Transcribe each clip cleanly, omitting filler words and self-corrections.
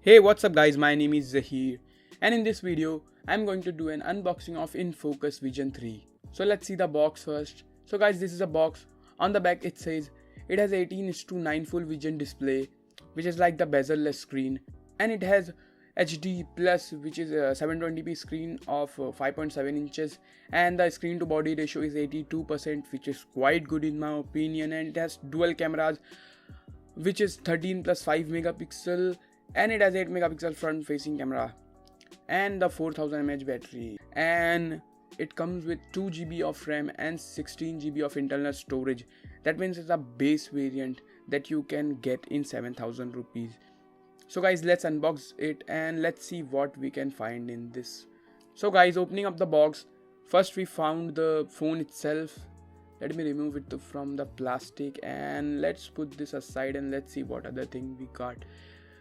Hey, what's up guys, my name is Zahir and in this video I'm going to do an unboxing of Infocus Vision 3. So let's see the box first. So guys, this is a box. On the back it says it has 18:9 full vision display, which is like the bezel-less screen, and it has HD plus, which is a 720p screen of 5.7 inches, and the screen to body ratio is 82%, which is quite good in my opinion, and it has dual cameras, which is 13 plus 5 megapixel, and it has 8 megapixel front facing camera and the 4000 mAh battery, and it comes with 2 GB of RAM and 16 GB of internal storage. That means it's a base variant that you can get in 7000 rupees. So guys, let's unbox it and let's see what we can find in this. So guys, opening up the box, first we found the phone itself. Let me remove it from the plastic and let's put this aside and let's see what other thing we got.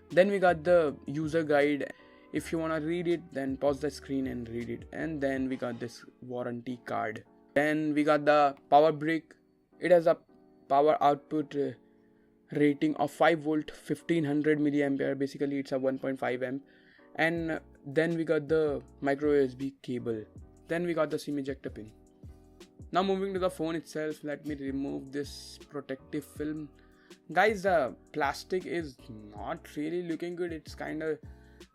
Then we got the user guide. If you want to read it, then pause the screen and read it. And then we got this warranty card. Then we got the power brick. It has a power output rating of 5 volt 1500 milliampere. Basically it's a 1.5 amp. And then we got the micro USB cable. Then we got the SIM ejector pin. Now moving to the phone itself, let me remove this protective film. Guys, the plastic is not really looking good. It's kind of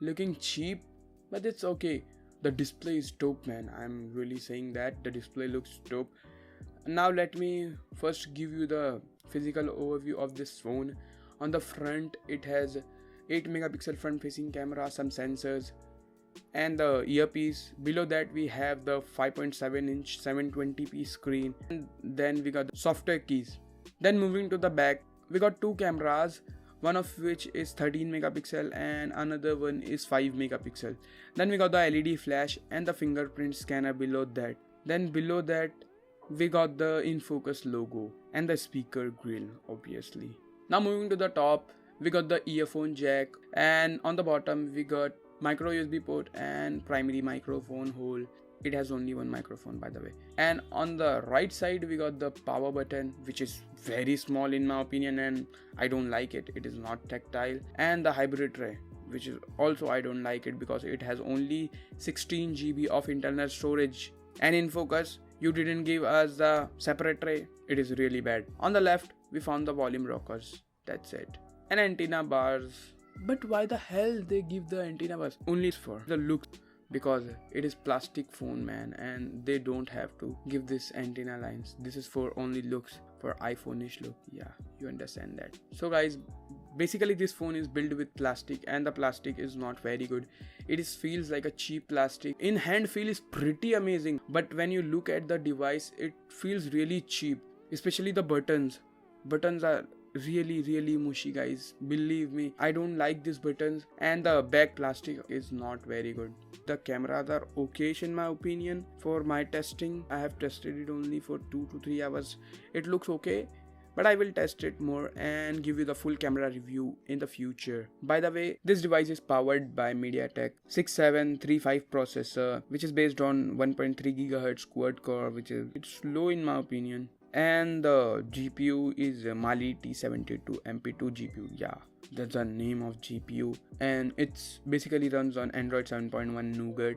looking cheap, but it's okay. The display is dope, man. I'm really saying that the display looks dope. Now let me first give you the physical overview of this phone. On the front it has 8 megapixel front facing camera, some sensors, and the earpiece. Below that we have the 5.7 inch 720p screen, and then we got the software keys. Then moving to the back, we got two cameras, one of which is 13 megapixel and another one is 5 megapixel. Then we got the LED flash and the fingerprint scanner below that. Then below that we got the Infocus logo and the speaker grill, obviously. Now moving to the top, we got the earphone jack, and on the bottom we got micro USB port and primary microphone hole. It has only one microphone, by the way. And on the right side we got the power button, which is very small in my opinion and I don't like it. It is not tactile. And the hybrid tray, which is also I don't like it because it has only 16 GB of internal storage. And in Focus, you didn't give us the separate tray. It is really bad. On the left we found the volume rockers. That's it. And antenna bars. But why the hell they give the antenna bars? Only for the look, because it is plastic phone, man, and they don't have to give this antenna lines. This is for only looks, for iPhone-ish look. Yeah, you understand that. So guys, basically this phone is built with plastic and the plastic is not very good. It feels like a cheap plastic. In hand feel is pretty amazing, but when you look at the device it feels really cheap, especially the buttons. Buttons are really mushy, guys. Believe me, I don't like these buttons, and the back plastic is not very good. The cameras are okay in my opinion. For my testing, I have tested it only for 2 to 3 hours. It looks okay, but I will test it more and give you the full camera review in the future. By the way, this device is powered by MediaTek 6735 processor, which is based on 1.3 GHz quad core, which is it's low in my opinion. And the GPU is Mali T72 MP2 GPU. Yeah, that's the name of GPU, and it's basically runs on Android 7.1 Nougat,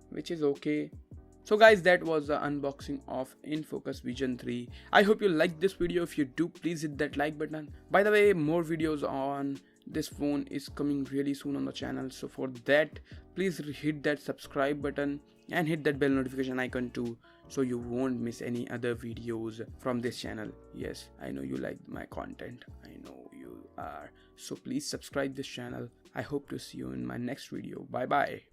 which is okay. So guys, that was the unboxing of Infocus Vision 3. I hope you liked this video. If you do, please hit that like button. By the way, more videos on this phone is coming really soon on the channel, so for that please hit that subscribe button and hit that bell notification icon too, so you won't miss any other videos from this channel. Yes, I know you like my content, I know you are, so please subscribe this channel. I hope to see you in my next video. Bye.